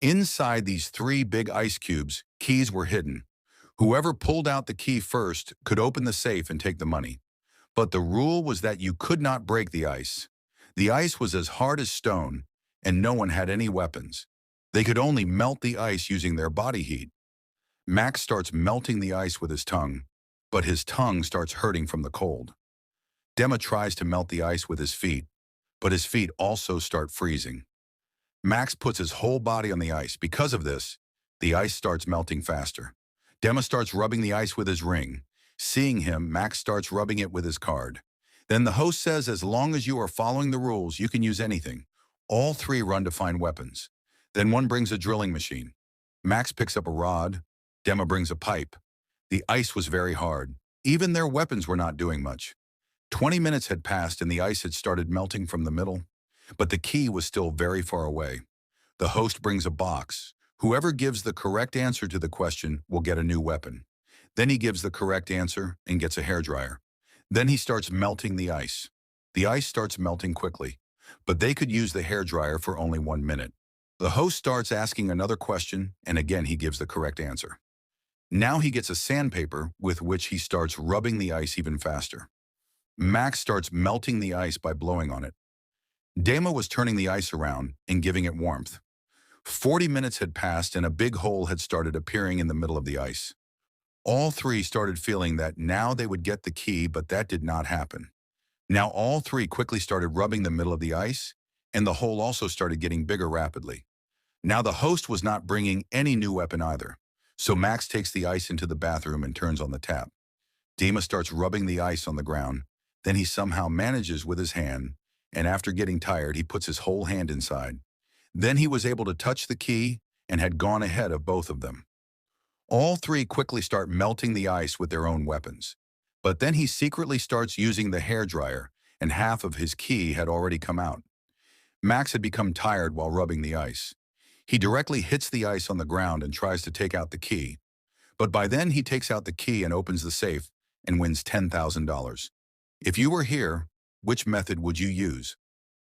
Inside these three big ice cubes, keys were hidden. Whoever pulled out the key first could open the safe and take the money. But the rule was that you could not break the ice. The ice was as hard as stone, and no one had any weapons. They could only melt the ice using their body heat. Max starts melting the ice with his tongue, but his tongue starts hurting from the cold. Dema tries to melt the ice with his feet, but his feet also start freezing. Max puts his whole body on the ice. Because of this, the ice starts melting faster. Dema starts rubbing the ice with his ring. Seeing him, Max starts rubbing it with his card. Then the host says as long as you are following the rules, you can use anything. All three run to find weapons. Then one brings a drilling machine. Max picks up a rod. Dema brings a pipe. The ice was very hard. Even their weapons were not doing much. 20 minutes had passed and the ice had started melting from the middle, but the key was still very far away. The host brings a box. Whoever gives the correct answer to the question will get a new weapon. Then he gives the correct answer and gets a hairdryer. Then he starts melting the ice. The ice starts melting quickly, but they could use the hairdryer for only 1 minute. The host starts asking another question, and again he gives the correct answer. Now he gets a sandpaper with which he starts rubbing the ice even faster. Max starts melting the ice by blowing on it. Dema was turning the ice around and giving it warmth. 40 minutes had passed and a big hole had started appearing in the middle of the ice. All three started feeling that now they would get the key, but that did not happen. Now all three quickly started rubbing the middle of the ice, and the hole also started getting bigger rapidly. Now the host was not bringing any new weapon either, so Max takes the ice into the bathroom and turns on the tap. Dema starts rubbing the ice on the ground, then he somehow manages with his hand, and after getting tired, he puts his whole hand inside. Then he was able to touch the key and had gone ahead of both of them. All three quickly start melting the ice with their own weapons. But then he secretly starts using the hairdryer, and half of his key had already come out. Max had become tired while rubbing the ice. He directly hits the ice on the ground and tries to take out the key. But by then he takes out the key and opens the safe and wins $10,000. If you were here, which method would you use?